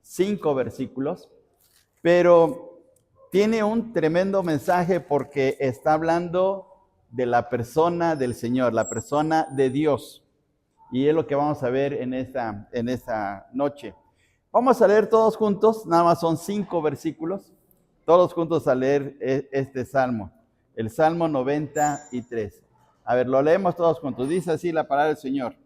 5 versículos, pero tiene un tremendo mensaje porque está hablando de la persona del Señor, la persona de Dios. Y es lo que vamos a ver en esta noche. Vamos a leer todos juntos, nada más son 5 versículos, todos juntos a leer este salmo, el Salmo 93. A ver, lo leemos todos juntos. Dice así la palabra del Señor.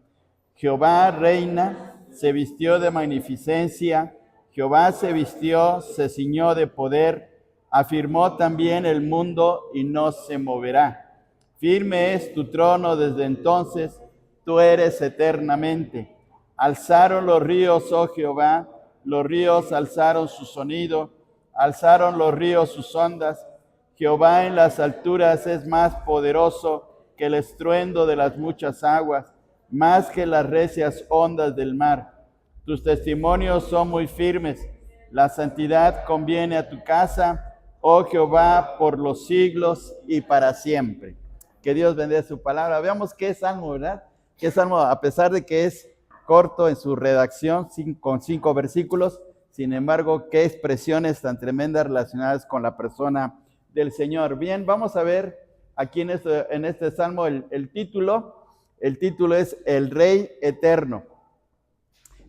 Jehová reina, se vistió de magnificencia, Jehová se vistió, se ciñó de poder, afirmó también el mundo y no se moverá. Firme es tu trono desde entonces, tú eres eternamente. Alzaron los ríos, oh Jehová, los ríos alzaron su sonido, alzaron los ríos sus ondas. Jehová en las alturas es más poderoso que el estruendo de las muchas aguas, más que las recias ondas del mar. Tus testimonios son muy firmes, la santidad conviene a tu casa, oh Jehová, por los siglos y para siempre. Que Dios bendiga su palabra. Veamos qué salmo, ¿verdad? Qué salmo, a pesar de que es corto en su redacción, con 5 versículos, sin embargo, qué expresiones tan tremendas relacionadas con la persona del Señor. Bien, vamos a ver aquí en este salmo el título. El título es El Rey Eterno.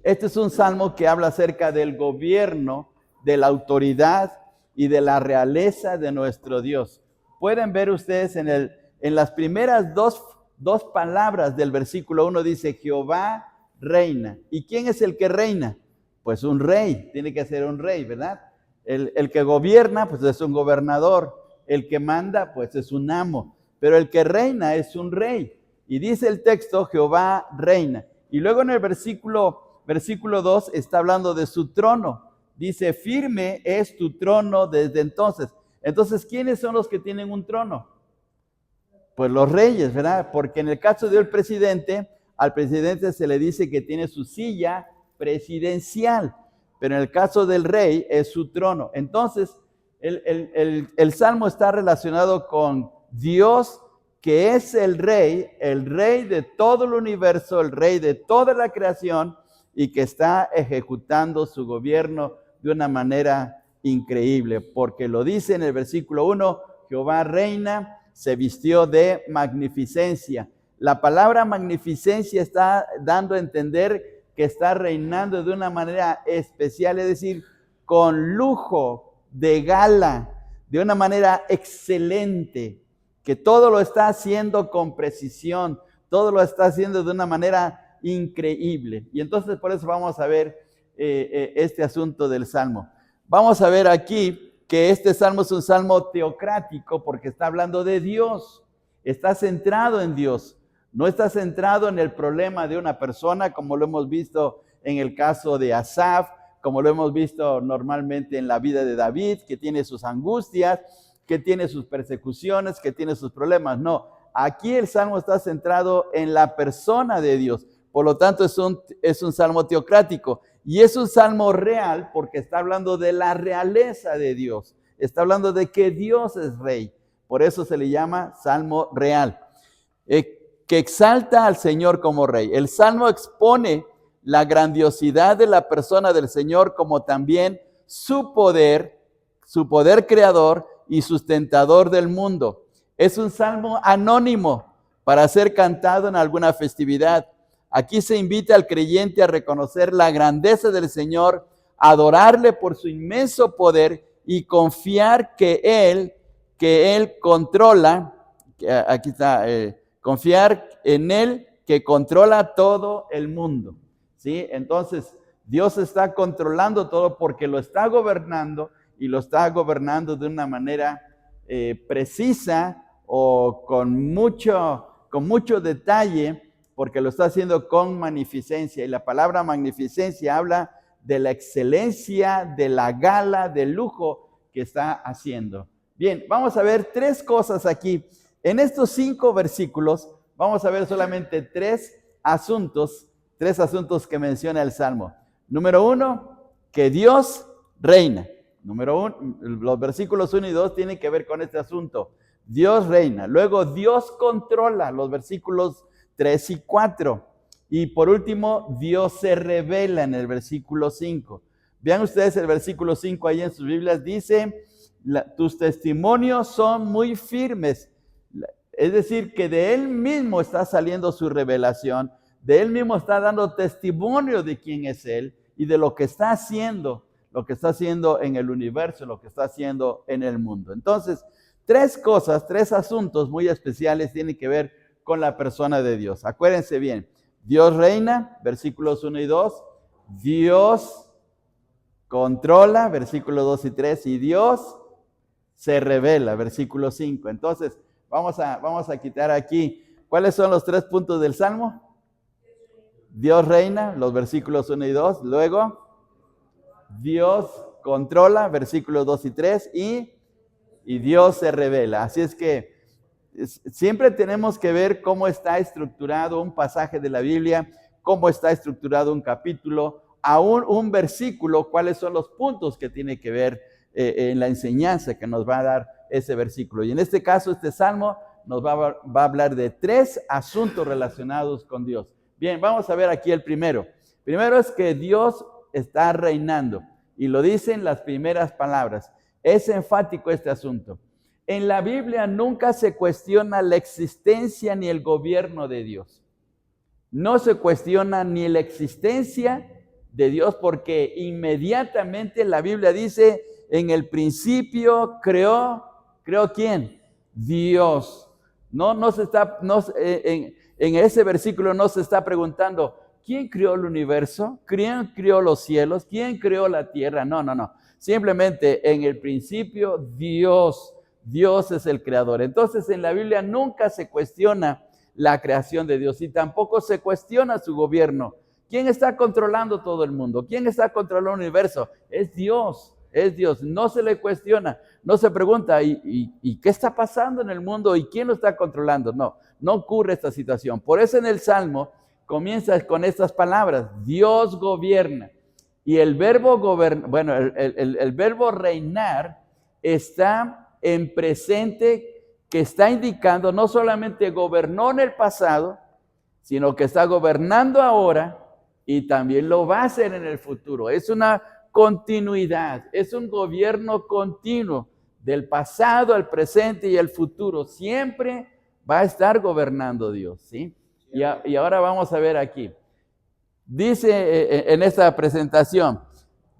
Este es un salmo que habla acerca del gobierno, de la autoridad y de la realeza de nuestro Dios. Pueden ver ustedes en las primeras dos palabras del versículo 1 dice Jehová reina. ¿Y quién es el que reina? Pues un rey, tiene que ser un rey, ¿verdad? El que gobierna, pues es un gobernador. El que manda, pues es un amo. Pero el que reina es un rey. Y dice el texto, Jehová reina. Y luego en el versículo 2 está hablando de su trono. Dice, firme es tu trono desde entonces. Entonces, ¿quiénes son los que tienen un trono? Pues los reyes, ¿verdad? Porque en el caso del presidente, al presidente se le dice que tiene su silla presidencial, pero en el caso del rey es su trono. Entonces, el salmo está relacionado con Dios, que es el rey de todo el universo, el rey de toda la creación, y que está ejecutando su gobierno de una manera increíble, porque lo dice en el versículo 1, Jehová reina, se vistió de magnificencia. La palabra magnificencia está dando a entender que está reinando de una manera especial, es decir, con lujo, de gala, de una manera excelente, que todo lo está haciendo con precisión, todo lo está haciendo de una manera increíble. Y entonces por eso vamos a ver este asunto del salmo. Vamos a ver aquí que este salmo es un salmo teocrático porque está hablando de Dios, está centrado en Dios, no está centrado en el problema de una persona como lo hemos visto en el caso de Asaf, como lo hemos visto normalmente en la vida de David, que tiene sus angustias, que tiene sus persecuciones, que tiene sus problemas. No, aquí el salmo está centrado en la persona de Dios, por lo tanto es un salmo teocrático. Y es un salmo real porque está hablando de la realeza de Dios. Está hablando de que Dios es rey. Por eso se le llama salmo real. Que exalta al Señor como rey. El salmo expone la grandiosidad de la persona del Señor como también su poder creador y sustentador del mundo. Es un salmo anónimo para ser cantado en alguna festividad. Aquí se invita al creyente a reconocer la grandeza del Señor, adorarle por su inmenso poder y confiar que Él controla, aquí está, confiar en Él que controla todo el mundo. ¿Sí? Entonces, Dios está controlando todo porque lo está gobernando y lo está gobernando de una manera precisa o con mucho detalle, porque lo está haciendo con magnificencia. Y la palabra magnificencia habla de la excelencia, de la gala, del lujo que está haciendo. Bien, vamos a ver 3 cosas aquí. En estos 5 versículos vamos a ver solamente 3 asuntos que menciona el Salmo. Número 1, que Dios reina. Número 1, los versículos 1 y 2 tienen que ver con este asunto. Dios reina. Luego, Dios controla, los versículos 3 y 4. Y por último, Dios se revela en el versículo 5. Vean ustedes el versículo 5 ahí en sus Biblias, dice, tus testimonios son muy firmes. Es decir, que de Él mismo está saliendo su revelación, de Él mismo está dando testimonio de quién es Él y de lo que está haciendo en el universo, lo que está haciendo en el mundo. Entonces, tres asuntos muy especiales tienen que ver con la persona de Dios. Acuérdense bien, Dios reina, versículos 1 y 2, Dios controla, versículos 2 y 3, y Dios se revela, versículo 5. Entonces, vamos a quitar aquí, ¿cuáles son los 3 puntos del Salmo? Dios reina, los versículos 1 y 2, luego, Dios controla, versículos 2 y 3, y Dios se revela. Así es que siempre tenemos que ver cómo está estructurado un pasaje de la Biblia, cómo está estructurado un capítulo, aún un versículo, cuáles son los puntos que tiene que ver en la enseñanza que nos va a dar ese versículo. Y en este caso, este salmo nos va a hablar de 3 asuntos relacionados con Dios. Bien, vamos a ver aquí el primero. Primero es que Dios está reinando, y lo dicen las primeras palabras. Es enfático este asunto. En la Biblia nunca se cuestiona la existencia ni el gobierno de Dios. No se cuestiona ni la existencia de Dios, porque inmediatamente la Biblia dice, en el principio ¿creó quién? Dios. En ese versículo no se está preguntando, ¿quién creó el universo? ¿Quién creó los cielos? ¿Quién creó la tierra? No. Simplemente en el principio Dios es el creador. Entonces en la Biblia nunca se cuestiona la creación de Dios y tampoco se cuestiona su gobierno. ¿Quién está controlando todo el mundo? ¿Quién está controlando el universo? Es Dios. No se le cuestiona, no se pregunta, ¿y qué está pasando en el mundo? ¿Y quién lo está controlando? No ocurre esta situación. Por eso en el Salmo comienza con estas palabras, Dios gobierna. Y el verbo el verbo reinar está en presente, que está indicando no solamente gobernó en el pasado, sino que está gobernando ahora y también lo va a hacer en el futuro. Es una continuidad, es un gobierno continuo del pasado, al presente y el futuro. Siempre va a estar gobernando Dios, ¿sí? Y ahora vamos a ver aquí. Dice en esta presentación,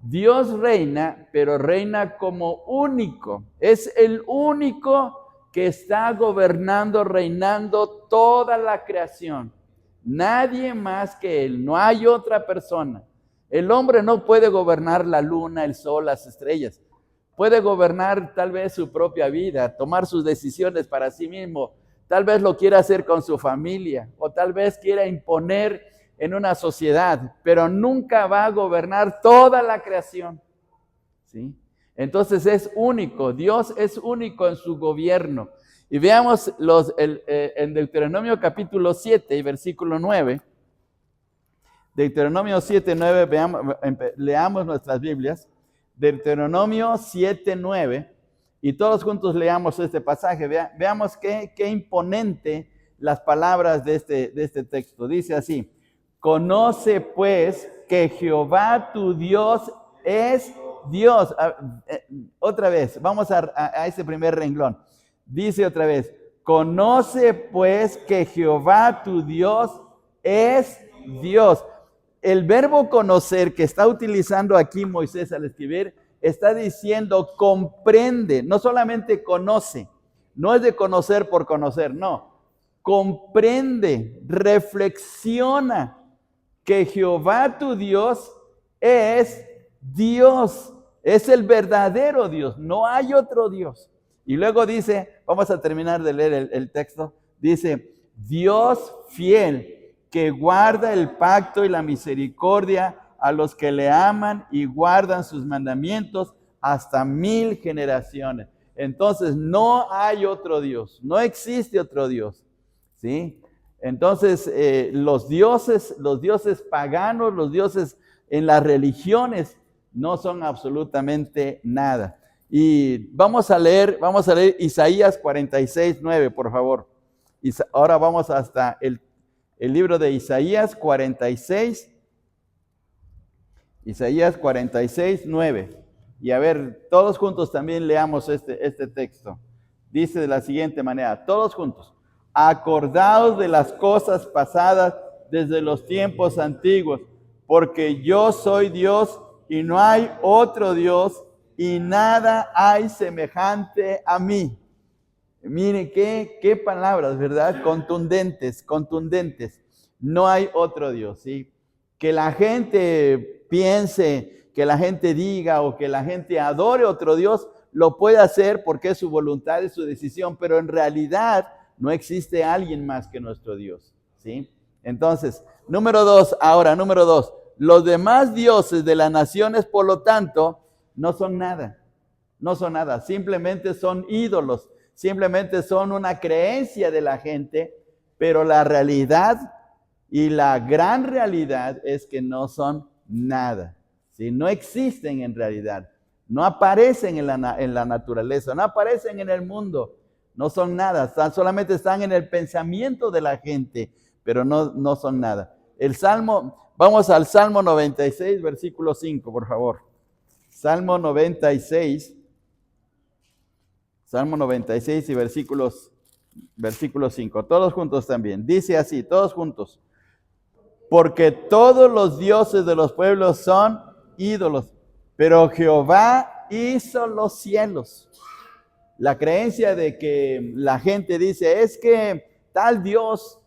Dios reina, pero reina como único. Es el único que está gobernando, reinando toda la creación. Nadie más que Él, no hay otra persona. El hombre no puede gobernar la luna, el sol, las estrellas. Puede gobernar tal vez su propia vida, tomar sus decisiones para sí mismo. Tal vez lo quiera hacer con su familia o tal vez quiera imponer en una sociedad, pero nunca va a gobernar toda la creación, ¿sí? Entonces es único, Dios es único en su gobierno. Y veamos en Deuteronomio capítulo 7 y versículo 9. Deuteronomio 7, 9, leamos nuestras Biblias. Deuteronomio 7, 9. Y todos juntos leamos este pasaje. Veamos qué imponente las palabras de este texto. Dice así, conoce pues que Jehová tu Dios es Dios. Otra vez, vamos a ese primer renglón. Dice otra vez, conoce pues que Jehová tu Dios es Dios. El verbo conocer que está utilizando aquí Moisés al escribir, está diciendo comprende, no solamente conoce, no es de conocer por conocer, no. Comprende, reflexiona que Jehová tu Dios es Dios, es el verdadero Dios, no hay otro Dios. Y luego dice, vamos a terminar de leer el texto, dice, Dios fiel, que guarda el pacto y la misericordia a los que le aman y guardan sus mandamientos hasta 1000 generaciones. Entonces no hay otro Dios, no existe otro Dios, ¿sí? Entonces los dioses paganos, los dioses en las religiones no son absolutamente nada. Y vamos a leer Isaías 46, 9, por favor. Ahora vamos hasta el libro de Isaías 46, Isaías 46, 9. Y a ver, todos juntos también leamos este texto. Dice de la siguiente manera, todos juntos. Acordaos de las cosas pasadas desde los tiempos antiguos, porque yo soy Dios y no hay otro Dios y nada hay semejante a mí. Miren qué palabras, ¿verdad? Contundentes, contundentes. No hay otro Dios, ¿sí? Que la gente piense, que la gente diga o que la gente adore otro Dios, lo puede hacer porque es su voluntad, es su decisión, pero en realidad no existe alguien más que nuestro Dios, ¿sí? Entonces, número dos, los demás dioses de las naciones, por lo tanto, no son nada, simplemente son ídolos, simplemente son una creencia de la gente, pero la realidad y la gran realidad es que no son nada, ¿sí? No existen en realidad, no aparecen en la naturaleza, no aparecen en el mundo, no son nada, solamente están en el pensamiento de la gente, pero no son nada. Vamos al Salmo 96, versículo 5, por favor. Salmo 96 y versículo 5. Todos juntos también. Dice así, todos juntos. Porque todos los dioses de los pueblos son ídolos, pero Jehová hizo los cielos. La creencia de que la gente dice, es que tal Dios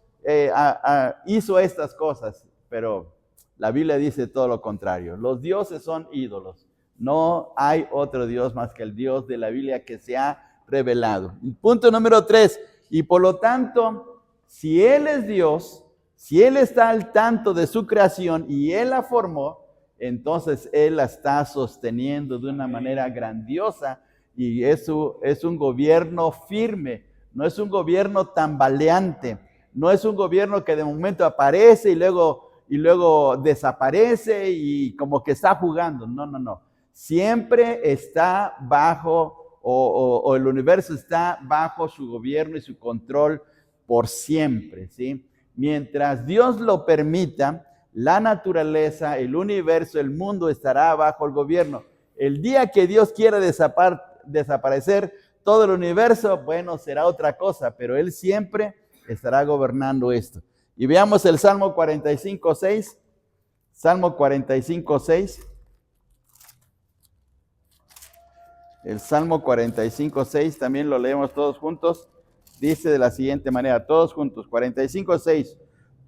hizo estas cosas, pero la Biblia dice todo lo contrario. Los dioses son ídolos. No hay otro Dios más que el Dios de la Biblia que se ha revelado. Punto número 3. Y por lo tanto, si Él es Dios, si Él está al tanto de su creación y Él la formó, entonces Él la está sosteniendo de una manera grandiosa y es un gobierno firme, no es un gobierno tambaleante, no es un gobierno que de momento aparece y luego desaparece y como que está jugando. No. Siempre está bajo, o el universo está bajo su gobierno y su control por siempre, ¿sí? Mientras Dios lo permita, la naturaleza, el universo, el mundo estará bajo el gobierno. El día que Dios quiera desaparecer todo el universo, bueno, será otra cosa, pero Él siempre estará gobernando esto. Y veamos el Salmo 45:6. Salmo 45:6. El Salmo 45:6 también lo leemos todos juntos. Dice de la siguiente manera, todos juntos, 45:6.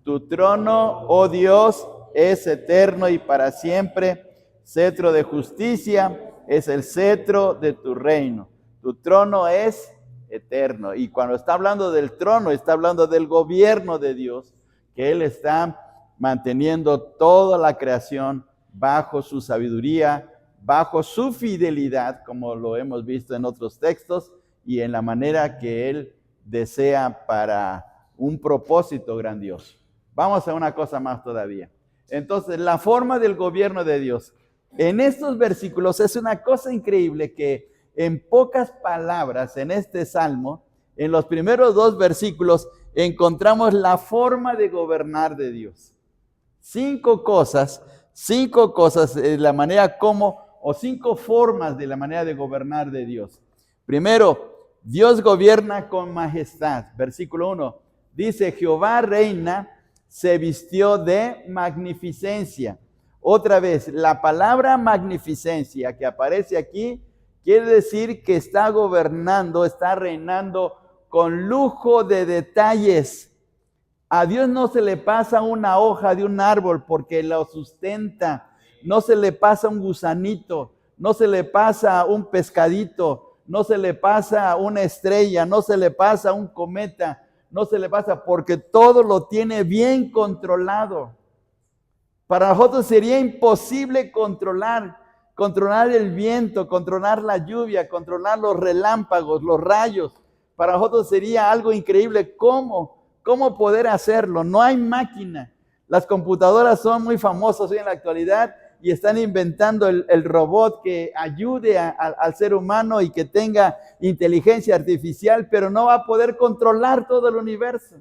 Tu trono, oh Dios, es eterno y para siempre. Cetro de justicia es el cetro de tu reino. Tu trono es eterno. Y cuando está hablando del trono, está hablando del gobierno de Dios, que Él está manteniendo toda la creación bajo su sabiduría, bajo su fidelidad, como lo hemos visto en otros textos, y en la manera que Él desea para un propósito grandioso. Vamos a una cosa más todavía. Entonces, la forma del gobierno de Dios. En estos versículos es una cosa increíble que en pocas palabras, en este salmo, en los primeros 2 versículos, encontramos la forma de gobernar de Dios. 5 cosas, la manera como, o 5 formas de la manera de gobernar de Dios. Primero, Dios gobierna con majestad. Versículo 1, dice, Jehová reina, se vistió de magnificencia. Otra vez, la palabra magnificencia que aparece aquí quiere decir que está gobernando, está reinando con lujo de detalles. A Dios no se le pasa una hoja de un árbol porque lo sustenta, no se le pasa un gusanito, no se le pasa un pescadito, no se le pasa una estrella, no se le pasa un cometa, no se le pasa porque todo lo tiene bien controlado. Para nosotros sería imposible controlar el viento, controlar la lluvia, controlar los relámpagos, los rayos. Para nosotros sería algo increíble. ¿Cómo poder hacerlo? No hay máquina. Las computadoras son muy famosas hoy en la actualidad y están inventando el robot que ayude al ser humano y que tenga inteligencia artificial, pero no va a poder controlar todo el universo.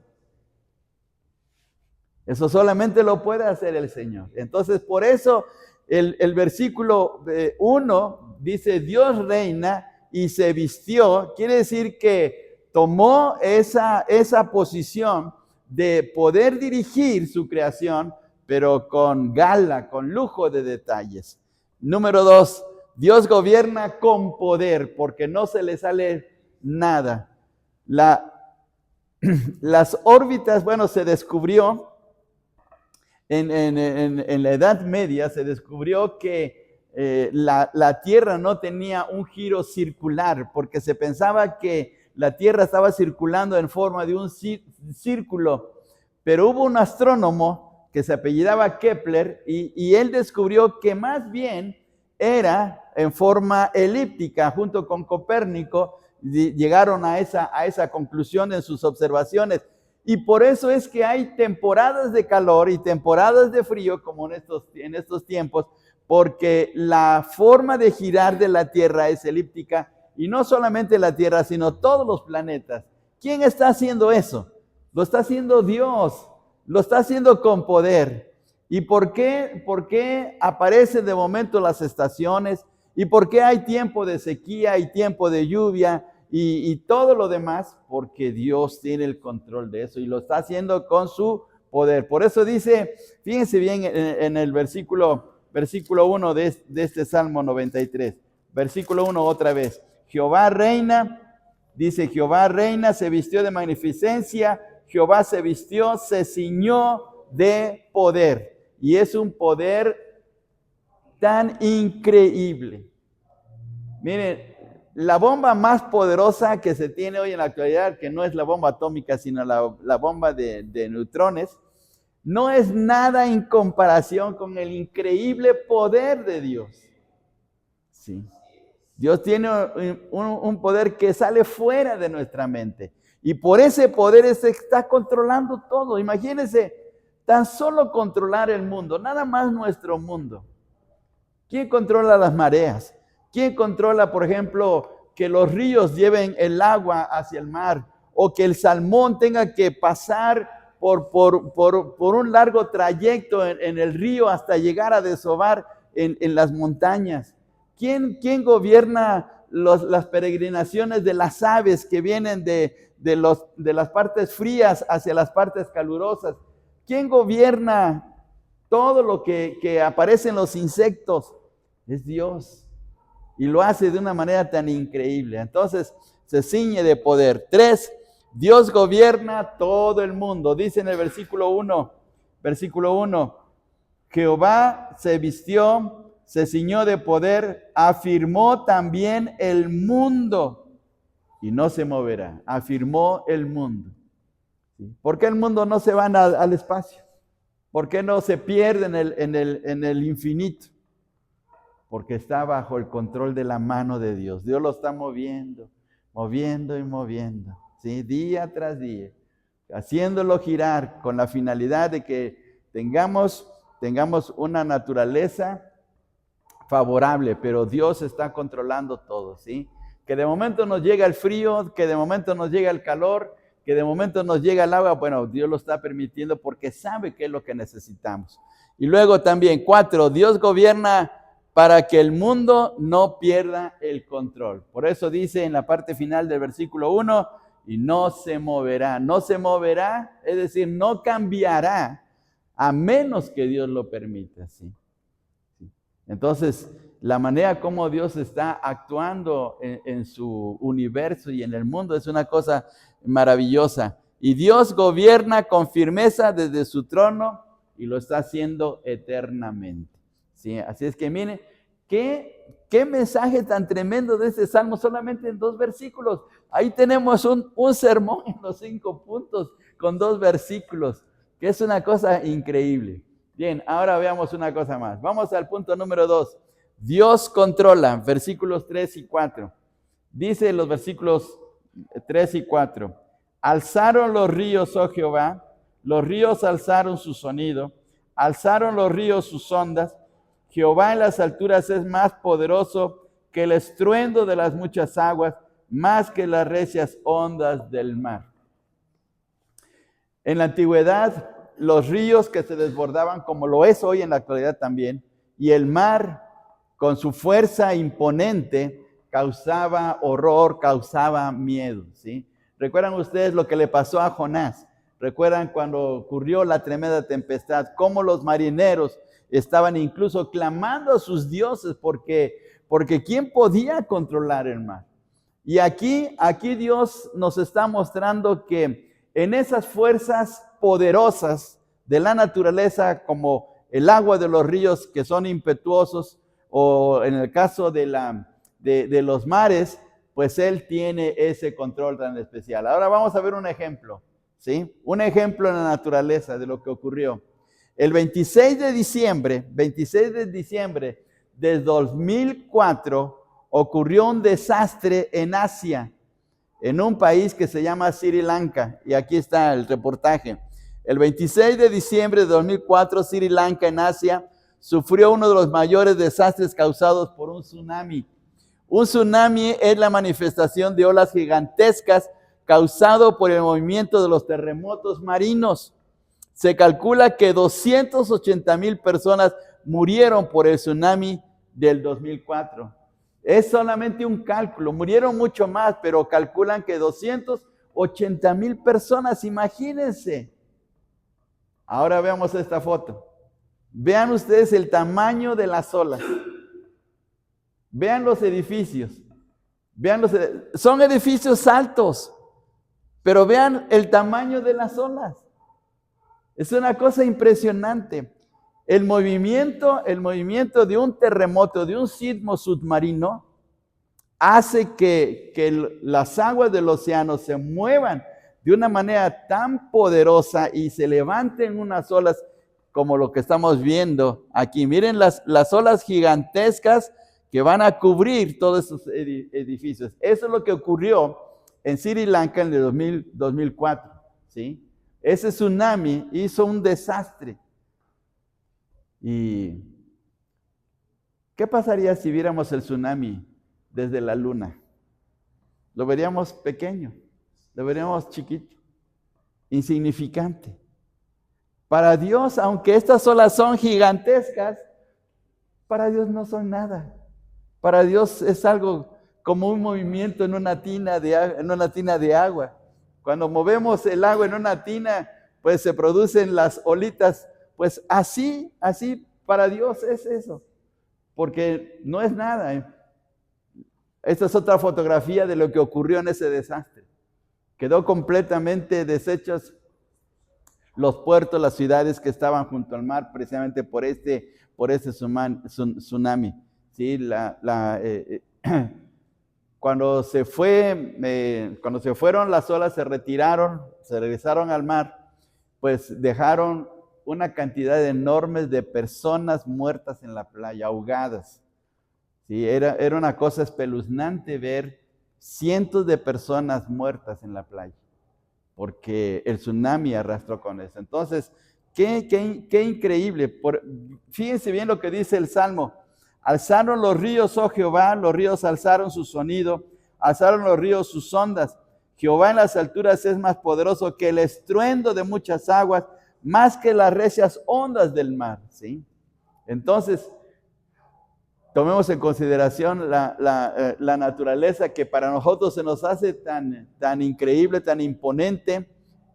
Eso solamente lo puede hacer el Señor. Entonces, por eso El versículo 1 dice, Dios reina y se vistió. Quiere decir que tomó esa posición de poder dirigir su creación, pero con gala, con lujo de detalles. Número 2, Dios gobierna con poder, porque no se le sale nada. Las órbitas, bueno, se descubrió en la Edad Media, se descubrió que la Tierra no tenía un giro circular, porque se pensaba que la Tierra estaba circulando en forma de un círculo, pero hubo un astrónomo que se apellidaba Kepler y él descubrió que más bien era en forma elíptica. Junto con Copérnico llegaron a esa conclusión en sus observaciones. Y por eso es que hay temporadas de calor y temporadas de frío, como en estos tiempos, porque la forma de girar de la Tierra es elíptica, y no solamente la Tierra, sino todos los planetas. ¿Quién está haciendo eso? Lo está haciendo Dios, lo está haciendo con poder. ¿Y por qué aparecen de momento las estaciones? ¿Y por qué hay tiempo de sequía y tiempo de lluvia? Y todo lo demás, porque Dios tiene el control de eso y lo está haciendo con su poder. Por eso dice, fíjense bien en el versículo 1 de este Salmo 93. Versículo 1 otra vez. Jehová reina, dice Jehová reina, se vistió de magnificencia, Jehová se vistió, se ciñó de poder. Y es un poder tan increíble. Miren, la bomba más poderosa que se tiene hoy en la actualidad, que no es la bomba atómica, sino la bomba de neutrones, no es nada en comparación con el increíble poder de Dios. Sí. Dios tiene un poder que sale fuera de nuestra mente. Y por ese poder se está controlando todo. Imagínense, tan solo controlar el mundo, nada más nuestro mundo. ¿Quién controla las mareas? ¿Quién controla, por ejemplo, que los ríos lleven el agua hacia el mar? O que el salmón tenga que pasar por un largo trayecto en el río hasta llegar a desovar en las montañas. ¿Quién gobierna las peregrinaciones de las aves que vienen de las partes frías hacia las partes calurosas? ¿Quién gobierna todo lo que aparece en los insectos? Es Dios. Y lo hace de una manera tan increíble. Entonces, se ciñe de poder. 3, Dios gobierna todo el mundo. Dice en el versículo 1, Jehová se vistió, se ciñó de poder, afirmó también el mundo y no se moverá. Afirmó el mundo. ¿Por qué el mundo no se va al espacio? ¿Por qué no se pierde en el infinito? Porque está bajo el control de la mano de Dios. Dios lo está moviendo y moviendo, ¿sí? Día tras día, haciéndolo girar con la finalidad de que tengamos una naturaleza favorable, pero Dios está controlando todo, ¿sí? Que de momento nos llega el frío, que de momento nos llega el calor, que de momento nos llega el agua, bueno, Dios lo está permitiendo porque sabe qué es lo que necesitamos. Y luego también 4, Dios gobierna para que el mundo no pierda el control. Por eso dice en la parte final del versículo 1, y no se moverá. No se moverá, es decir, no cambiará, a menos que Dios lo permita, ¿sí? Entonces, la manera como Dios está actuando en su universo y en el mundo es una cosa maravillosa. Y Dios gobierna con firmeza desde su trono y lo está haciendo eternamente. ¿Sí? Así es que miren, qué mensaje tan tremendo de este salmo, solamente en 2 versículos. Ahí tenemos un sermón en los 5 puntos con 2 versículos, que es una cosa increíble. Bien, ahora veamos una cosa más. Vamos al punto número 2. Dios controla, versículos 3 y 4. Dice los versículos 3 y 4. Alzaron los ríos, oh Jehová, los ríos alzaron su sonido, alzaron los ríos sus ondas. Jehová en las alturas es más poderoso que el estruendo de las muchas aguas, más que las recias ondas del mar. En la antigüedad, los ríos que se desbordaban, como lo es hoy en la actualidad también, y el mar, con su fuerza imponente, causaba horror, causaba miedo, ¿sí? ¿Recuerdan ustedes lo que le pasó a Jonás? ¿Recuerdan cuando ocurrió la tremenda tempestad? Cómo los marineros estaban incluso clamando a sus dioses porque ¿quién podía controlar el mar? Y aquí Dios nos está mostrando que en esas fuerzas poderosas de la naturaleza, como el agua de los ríos que son impetuosos, o en el caso de los mares, pues Él tiene ese control tan especial. Ahora vamos a ver un ejemplo, ¿sí? Un ejemplo en la naturaleza de lo que ocurrió. El 26 de diciembre de 2004, ocurrió un desastre en Asia, en un país que se llama Sri Lanka, y aquí está el reportaje. El 26 de diciembre de 2004, Sri Lanka en Asia sufrió uno de los mayores desastres causados por un tsunami. Un tsunami es la manifestación de olas gigantescas causado por el movimiento de los terremotos marinos. Se calcula que 280,000 personas murieron por el tsunami del 2004. Es solamente un cálculo, murieron mucho más, pero calculan que 280,000 personas, imagínense. Ahora veamos esta foto. Vean ustedes el tamaño de las olas. Vean los edificios. Son edificios altos, pero vean el tamaño de las olas. Es una cosa impresionante. El movimiento de un terremoto, de un sismo submarino, hace que las aguas del océano se muevan de una manera tan poderosa y se levanten unas olas como lo que estamos viendo aquí. Miren las olas gigantescas que van a cubrir todos esos edificios. Eso es lo que ocurrió en Sri Lanka en el 2004, ¿sí? Ese tsunami hizo un desastre. ¿Y qué pasaría si viéramos el tsunami desde la luna? Lo veríamos pequeño, lo veríamos chiquito, insignificante. Para Dios, aunque estas olas son gigantescas, para Dios no son nada. Para Dios es algo como un movimiento en una tina de agua. Cuando movemos el agua en una tina, pues se producen las olitas. Pues así para Dios es eso, porque no es nada. Esta es otra fotografía de lo que ocurrió en ese desastre. Quedó completamente deshechos los puertos, las ciudades que estaban junto al mar, precisamente por este tsunami. ¿Sí? Cuando se fueron las olas, se retiraron, se regresaron al mar, pues dejaron una cantidad enorme de personas muertas en la playa, ahogadas. Sí, era una cosa espeluznante ver cientos de personas muertas en la playa, porque el tsunami arrastró con eso. Entonces, qué increíble. Fíjense bien lo que dice el Salmo. Alzaron los ríos, oh Jehová, los ríos alzaron su sonido, alzaron los ríos sus ondas. Jehová en las alturas es más poderoso que el estruendo de muchas aguas, más que las recias ondas del mar, ¿sí? Entonces, tomemos en consideración la naturaleza que para nosotros se nos hace tan increíble, tan imponente,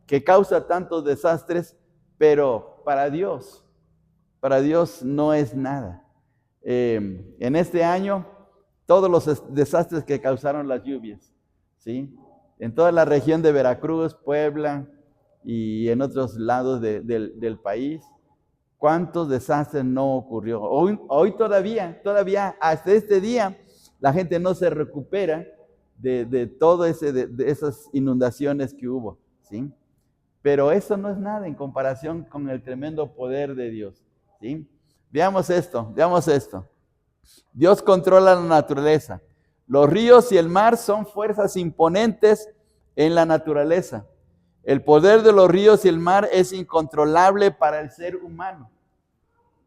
que causa tantos desastres, pero para Dios no es nada. En este año, todos los desastres que causaron las lluvias, ¿sí? En toda la región de Veracruz, Puebla y en otros lados del país, ¿cuántos desastres no ocurrió? Hoy todavía hasta este día, la gente no se recupera de todo de esas inundaciones que hubo, ¿sí? Pero eso no es nada en comparación con el tremendo poder de Dios, ¿sí? Veamos esto. Dios controla la naturaleza. Los ríos y el mar son fuerzas imponentes en la naturaleza. El poder de los ríos y el mar es incontrolable para el ser humano.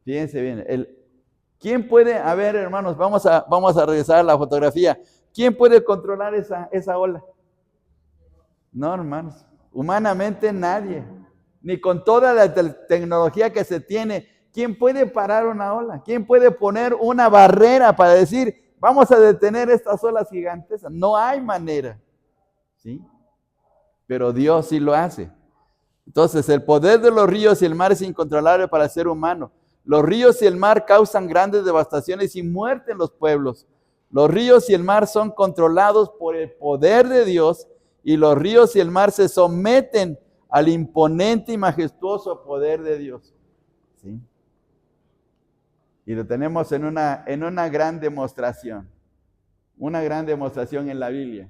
Fíjense bien. ¿Quién puede, a ver, hermanos, vamos a regresar a la fotografía. ¿Quién puede controlar esa ola? No, hermanos. Humanamente nadie. Ni con toda la tecnología que se tiene. ¿Quién puede parar una ola? ¿Quién puede poner una barrera para decir, vamos a detener estas olas gigantescas? No hay manera, ¿sí? Pero Dios sí lo hace. Entonces, el poder de los ríos y el mar es incontrolable para el ser humano. Los ríos y el mar causan grandes devastaciones y muerte en los pueblos. Los ríos y el mar son controlados por el poder de Dios y los ríos y el mar se someten al imponente y majestuoso poder de Dios. ¿Sí? Y lo tenemos en una gran demostración en la Biblia.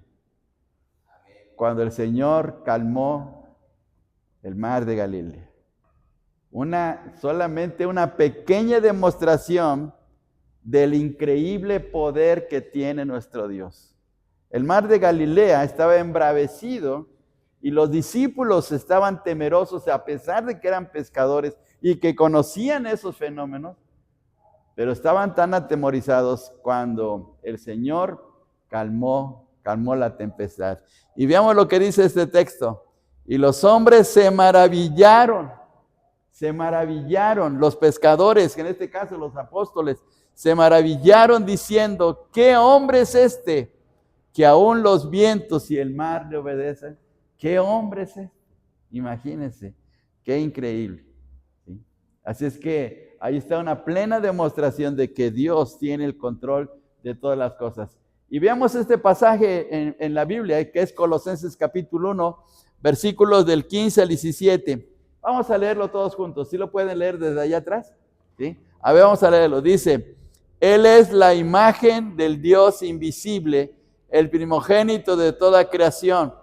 Cuando el Señor calmó el mar de Galilea. Solamente una pequeña demostración del increíble poder que tiene nuestro Dios. El mar de Galilea estaba embravecido y los discípulos estaban temerosos a pesar de que eran pescadores y que conocían esos fenómenos, pero estaban tan atemorizados cuando el Señor calmó la tempestad. Y veamos lo que dice este texto. Y los hombres se maravillaron, los pescadores, que en este caso los apóstoles, se maravillaron diciendo, ¿qué hombre es este que aún los vientos y el mar le obedecen? ¿Qué hombre es este? Imagínense, qué increíble. ¿Sí? Así es que ahí está una plena demostración de que Dios tiene el control de todas las cosas. Y veamos este pasaje en la Biblia, que es Colosenses capítulo 1, versículos del 15 al 17. Vamos a leerlo todos juntos. ¿Sí lo pueden leer desde allá atrás? ¿Sí? A ver, vamos a leerlo. Dice, Él es la imagen del Dios invisible, el primogénito de toda creación,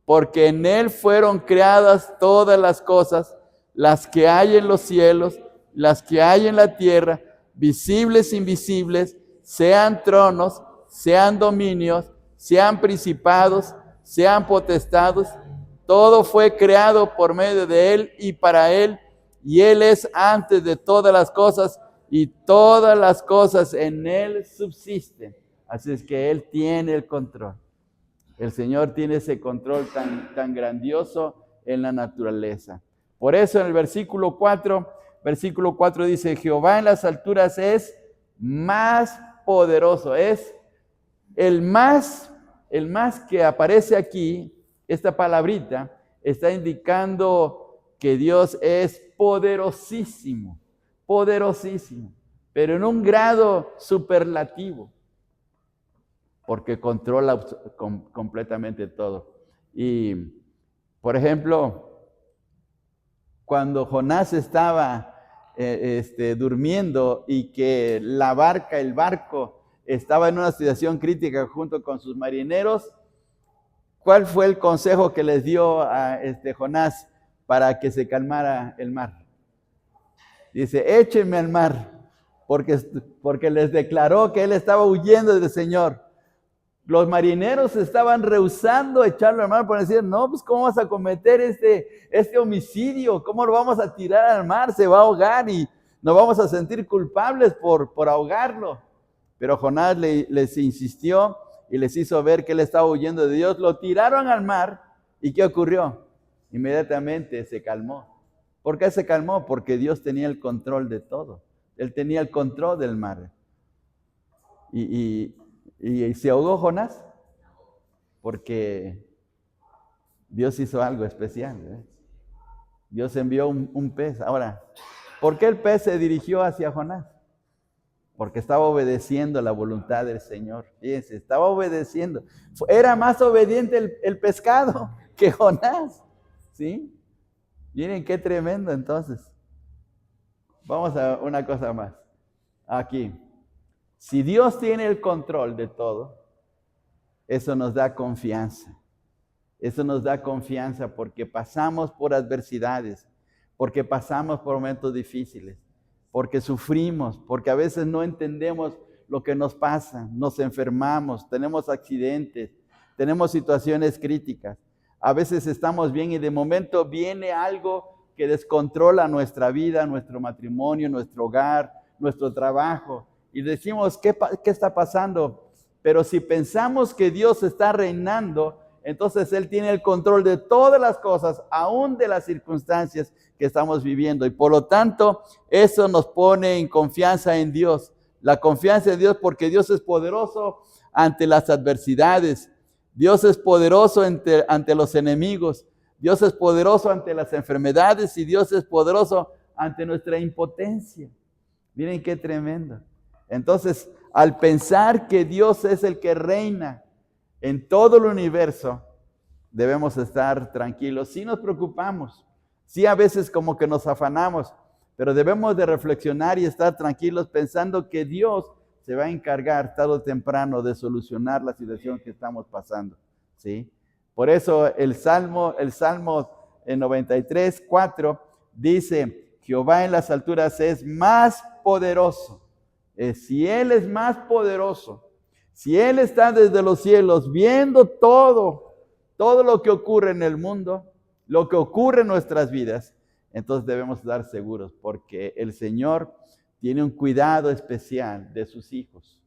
porque en Él fueron creadas todas las cosas, las que hay en los cielos, las que hay en la tierra, visibles e invisibles, sean tronos, sean dominios, sean principados, sean potestades. Todo fue creado por medio de Él y para Él, y Él es antes de todas las cosas, y todas las cosas en Él subsisten. Así es que Él tiene el control. El Señor tiene ese control tan grandioso en la naturaleza. Por eso en el versículo 4 dice, Jehová en las alturas es más poderoso. Es el más que aparece aquí, esta palabrita, está indicando que Dios es poderosísimo, pero en un grado superlativo, porque controla completamente todo. Y, por ejemplo, cuando Jonás estaba durmiendo y que el barco, estaba en una situación crítica junto con sus marineros, ¿cuál fue el consejo que les dio a Jonás para que se calmara el mar? Dice, échenme al mar, porque les declaró que él estaba huyendo del Señor. Los marineros estaban rehusando echarlo al mar por decir, no, pues ¿cómo vas a cometer este homicidio? ¿Cómo lo vamos a tirar al mar? Se va a ahogar y nos vamos a sentir culpables por ahogarlo. Pero Jonás les insistió y les hizo ver que él estaba huyendo de Dios. Lo tiraron al mar y ¿qué ocurrió? Inmediatamente se calmó. ¿Por qué se calmó? Porque Dios tenía el control de todo. Él tenía el control del mar. ¿Y se ahogó Jonás? Porque Dios hizo algo especial, ¿eh? Dios envió un pez. Ahora, ¿por qué el pez se dirigió hacia Jonás? Porque estaba obedeciendo la voluntad del Señor. Fíjense, estaba obedeciendo. Era más obediente el pescado que Jonás. ¿Sí? Miren qué tremendo entonces. Vamos a una cosa más. Aquí. Si Dios tiene el control de todo, eso nos da confianza. Eso nos da confianza porque pasamos por adversidades, porque pasamos por momentos difíciles, porque sufrimos, porque a veces no entendemos lo que nos pasa, nos enfermamos, tenemos accidentes, tenemos situaciones críticas. A veces estamos bien y de momento viene algo que descontrola nuestra vida, nuestro matrimonio, nuestro hogar, nuestro trabajo. Y decimos, ¿qué está pasando? Pero si pensamos que Dios está reinando, entonces Él tiene el control de todas las cosas, aún de las circunstancias que estamos viviendo. Y por lo tanto, eso nos pone en confianza en Dios. La confianza en Dios, porque Dios es poderoso ante las adversidades. Dios es poderoso ante los enemigos. Dios es poderoso ante las enfermedades y Dios es poderoso ante nuestra impotencia. Miren qué tremendo. Entonces, al pensar que Dios es el que reina en todo el universo, debemos estar tranquilos. Sí nos preocupamos, sí a veces como que nos afanamos, pero debemos de reflexionar y estar tranquilos pensando que Dios se va a encargar tarde o temprano de solucionar la situación que estamos pasando, ¿sí? Por eso el Salmo 93, 4 dice, Jehová en las alturas es más poderoso. Si Él es más poderoso, si Él está desde los cielos viendo todo lo que ocurre en el mundo, lo que ocurre en nuestras vidas, entonces debemos estar seguros porque el Señor tiene un cuidado especial de sus hijos.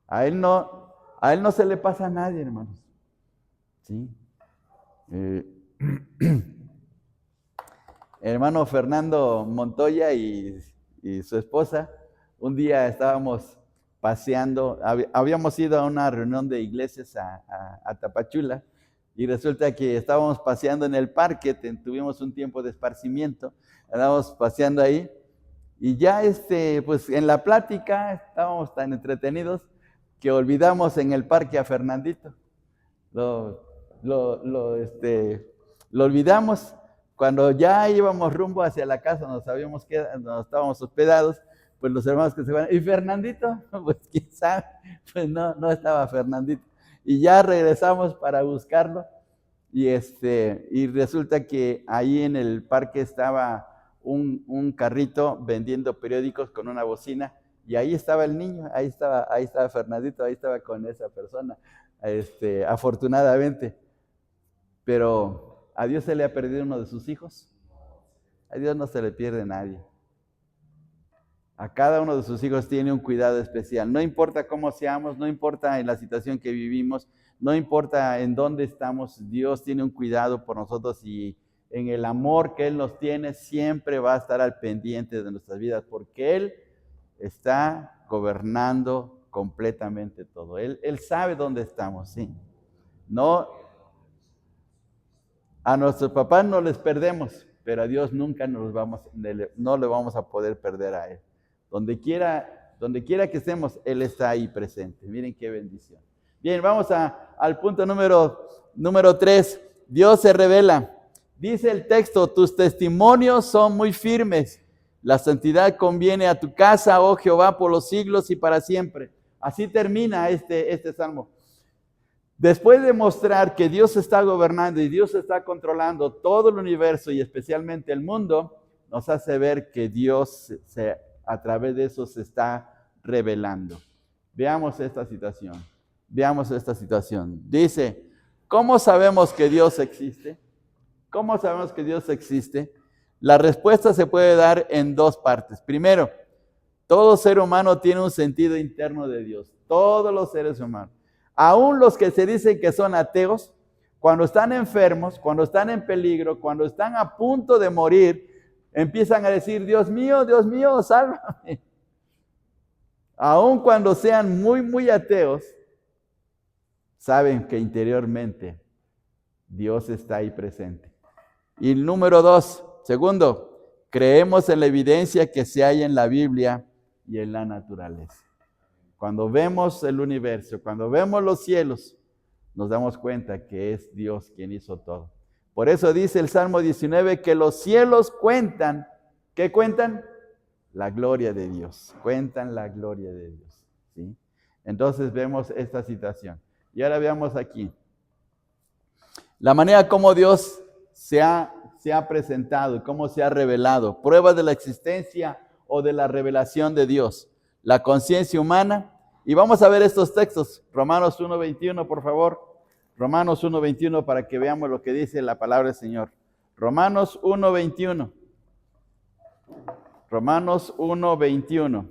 A Él no se le pasa a nadie, hermanos. ¿Sí? Hermano Fernando Montoya y su esposa, un día estábamos paseando, habíamos ido a una reunión de iglesias a Tapachula, y resulta que estábamos paseando en el parque, tuvimos un tiempo de esparcimiento, estábamos paseando ahí, y ya pues en la plática estábamos tan entretenidos que olvidamos en el parque a Fernandito. Lo olvidamos. Cuando ya íbamos rumbo hacia la casa, nos estábamos hospedados, pues los hermanos que se van, ¿y Fernandito? Pues quién sabe, pues no estaba Fernandito. Y ya regresamos para buscarlo, y resulta que ahí en el parque estaba un carrito vendiendo periódicos con una bocina, y ahí estaba el niño, ahí estaba Fernandito, ahí estaba con esa persona, afortunadamente. Pero ¿a Dios se le ha perdido uno de sus hijos? A Dios no se le pierde nadie. A cada uno de sus hijos tiene un cuidado especial. No importa cómo seamos, no importa en la situación que vivimos, no importa en dónde estamos, Dios tiene un cuidado por nosotros y en el amor que Él nos tiene siempre va a estar al pendiente de nuestras vidas porque Él está gobernando completamente todo. Él sabe dónde estamos, sí. No, a nuestros papás no les perdemos, pero a Dios nunca no le vamos a poder perder a Él. Donde quiera que estemos, Él está ahí presente. Miren qué bendición. Bien, vamos al punto número 3. Dios se revela. Dice el texto, tus testimonios son muy firmes. La santidad conviene a tu casa, oh Jehová, por los siglos y para siempre. Así termina este salmo. Después de mostrar que Dios está gobernando y Dios está controlando todo el universo y especialmente el mundo, nos hace ver que Dios a través de eso se está revelando. Veamos esta situación. Dice, ¿cómo sabemos que Dios existe? ¿Cómo sabemos que Dios existe? La respuesta se puede dar en dos partes. Primero, todo ser humano tiene un sentido interno de Dios. Todos los seres humanos. Aún los que se dicen que son ateos, cuando están enfermos, cuando están en peligro, cuando están a punto de morir, empiezan a decir, Dios mío, sálvame. Aún cuando sean muy, muy ateos, saben que interiormente Dios está ahí presente. Y número 2, segundo, creemos en la evidencia que se halla en la Biblia y en la naturaleza. Cuando vemos el universo, cuando vemos los cielos, nos damos cuenta que es Dios quien hizo todo. Por eso dice el Salmo 19 que los cielos cuentan, ¿qué cuentan? La gloria de Dios, cuentan la gloria de Dios, ¿sí? Entonces vemos esta situación. Y ahora veamos aquí, la manera como Dios se ha presentado y cómo se ha revelado, pruebas de la existencia o de la revelación de Dios. La conciencia humana, y vamos a ver estos textos, Romanos 1:21, por favor, Romanos 1:21, para que veamos lo que dice la palabra del Señor. Romanos 1:21, Romanos 1:21,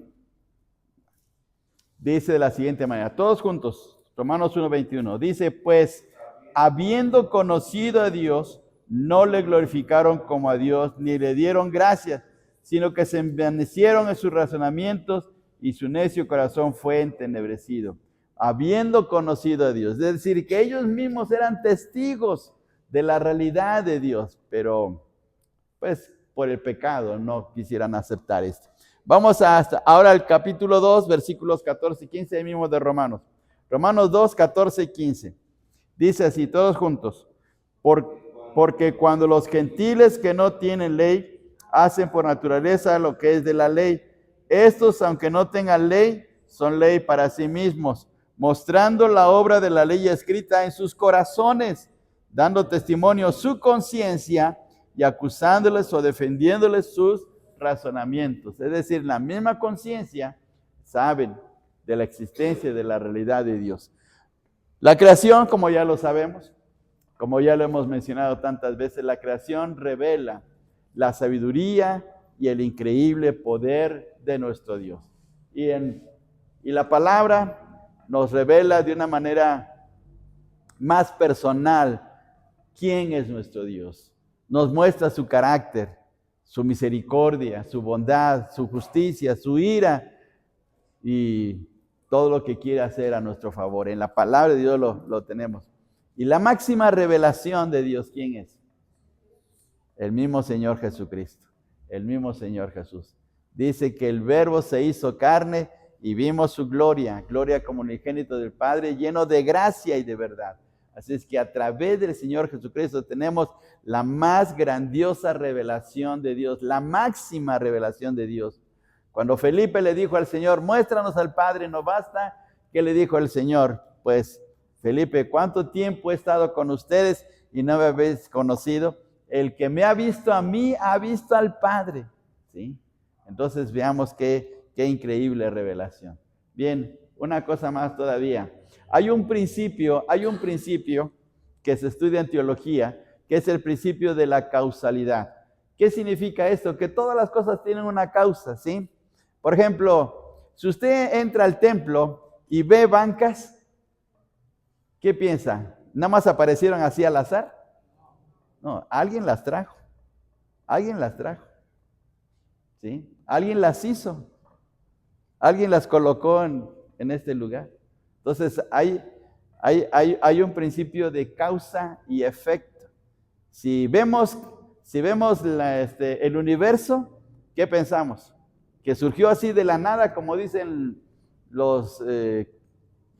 dice de la siguiente manera, todos juntos, Romanos 1:21, dice, pues, habiendo conocido a Dios, no le glorificaron como a Dios, ni le dieron gracias, sino que se envanecieron en sus razonamientos y su necio corazón fue entenebrecido. Habiendo conocido a Dios, es decir, que ellos mismos eran testigos de la realidad de Dios, pero pues por el pecado no quisieran aceptar esto. Vamos ahora al capítulo 2, versículos 14 y 15, ahí mismo de Romanos. Romanos 2, 14 y 15. Dice así, todos juntos. Porque cuando los gentiles que no tienen ley hacen por naturaleza lo que es de la ley, estos, aunque no tengan ley, son ley para sí mismos, mostrando la obra de la ley escrita en sus corazones, dando testimonio su conciencia y acusándoles o defendiéndoles sus razonamientos. Es decir, la misma conciencia saben de la existencia y de la realidad de Dios. La creación, como ya lo sabemos, como ya lo hemos mencionado tantas veces, la creación revela la sabiduría y el increíble poder de nuestro Dios. Y la palabra nos revela de una manera más personal quién es nuestro Dios. Nos muestra su carácter, su misericordia, su bondad, su justicia, su ira y todo lo que quiere hacer a nuestro favor. En la palabra de Dios lo tenemos. Y la máxima revelación de Dios, ¿quién es? El mismo Señor Jesucristo, el mismo Señor Jesús. Dice que el Verbo se hizo carne y vimos su gloria, gloria como unigénito del Padre, lleno de gracia y de verdad. Así es que a través del Señor Jesucristo tenemos la más grandiosa revelación de Dios, la máxima revelación de Dios. Cuando Felipe le dijo al Señor, muéstranos al Padre, ¿no basta? ¿Qué le dijo el Señor? Pues, Felipe, ¿cuánto tiempo he estado con ustedes y no me habéis conocido? El que me ha visto a mí, ha visto al Padre. ¿Sí? Entonces veamos qué increíble revelación. Bien, una cosa más todavía. Hay un principio que se estudia en teología, que es el principio de la causalidad. ¿Qué significa esto? Que todas las cosas tienen una causa, ¿sí? Por ejemplo, si usted entra al templo y ve bancas, ¿qué piensa? ¿Nada más aparecieron así al azar? No, alguien las trajo. Alguien las trajo. ¿Sí? Alguien las hizo. Alguien las colocó en este lugar. Entonces, hay un principio de causa y efecto. Si vemos el universo, ¿qué pensamos? Que surgió así de la nada, como dicen los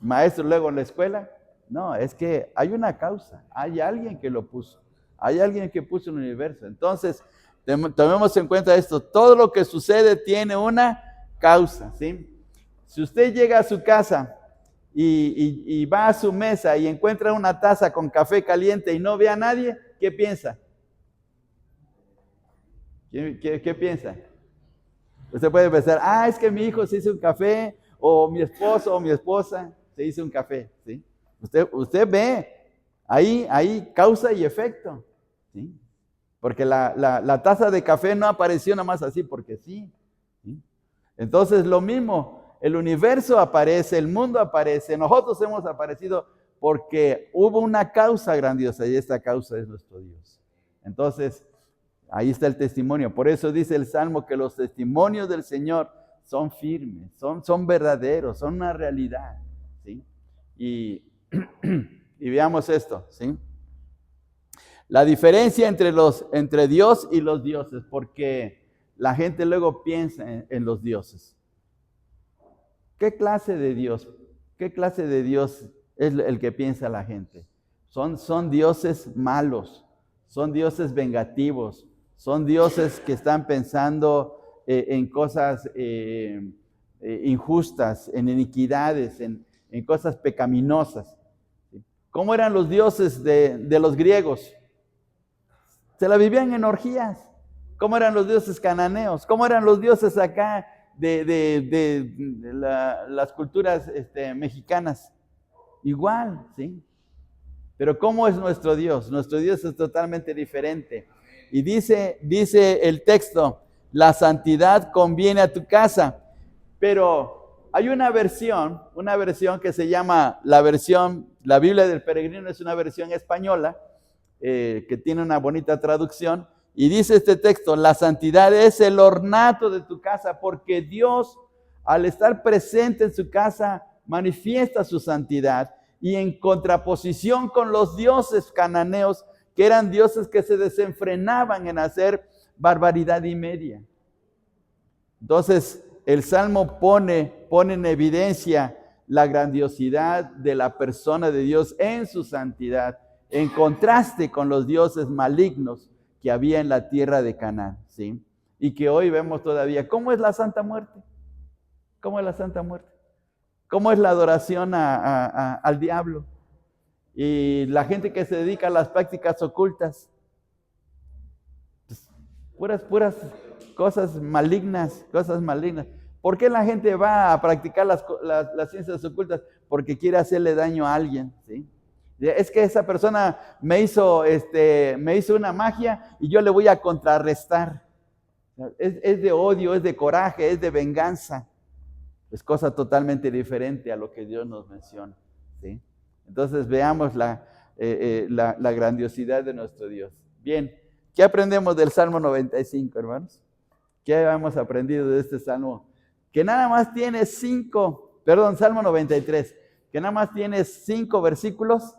maestros luego en la escuela. No, es que hay una causa, hay alguien que lo puso, hay alguien que puso el universo. Entonces, tomemos en cuenta esto, todo lo que sucede tiene una causa, ¿sí? Si usted llega a su casa y va a su mesa y encuentra una taza con café caliente y no ve a nadie, ¿qué piensa? ¿Qué piensa? Usted puede pensar, es que mi hijo se hizo un café, o mi esposo o mi esposa se hizo un café, ¿sí? Usted ve, ahí causa y efecto, ¿sí? Porque la taza de café no apareció nada más así porque sí, ¿sí? Entonces lo mismo, el universo aparece, el mundo aparece, nosotros hemos aparecido porque hubo una causa grandiosa y esta causa es nuestro Dios. Entonces, ahí está el testimonio. Por eso dice el Salmo que los testimonios del Señor son firmes, son verdaderos, son una realidad, ¿sí? Y veamos esto, ¿sí? La diferencia entre Dios y los dioses, porque la gente luego piensa en los dioses. ¿Qué clase de Dios? ¿Qué clase de Dios es el que piensa la gente? Son dioses malos, son dioses vengativos, son dioses que están pensando en cosas injustas, en iniquidades, en cosas pecaminosas. ¿Cómo eran los dioses de los griegos? Se la vivían en orgías. ¿Cómo eran los dioses cananeos? ¿Cómo eran los dioses acá de las culturas mexicanas? Igual, ¿sí? Pero ¿cómo es nuestro Dios? Nuestro Dios es totalmente diferente. Y dice el texto, la santidad conviene a tu casa. Pero Hay una versión que se llama la Biblia del Peregrino, es una versión española que tiene una bonita traducción, y dice este texto: la santidad es el ornato de tu casa, porque Dios, al estar presente en su casa, manifiesta su santidad, y en contraposición con los dioses cananeos, que eran dioses que se desenfrenaban en hacer barbaridad y media. Entonces, el Salmo pone en evidencia la grandiosidad de la persona de Dios en su santidad, en contraste con los dioses malignos que había en la tierra de Canaán, ¿sí? Y que hoy vemos todavía. ¿Cómo es la Santa Muerte? ¿Cómo es la Santa Muerte? ¿Cómo es la adoración al diablo? Y la gente que se dedica a las prácticas ocultas, pues, puras cosas malignas. ¿Por qué la gente va a practicar las ciencias ocultas? Porque quiere hacerle daño a alguien, ¿sí? Es que esa persona me hizo una magia y yo le voy a contrarrestar. Es de odio, es de coraje, es de venganza. Es cosa totalmente diferente a lo que Dios nos menciona, ¿sí? Entonces veamos la grandiosidad de nuestro Dios. Bien, ¿qué aprendemos del Salmo 95, hermanos? ¿Qué hemos aprendido de este Salmo? Que nada más tiene Salmo 93, que nada más tiene 5 versículos,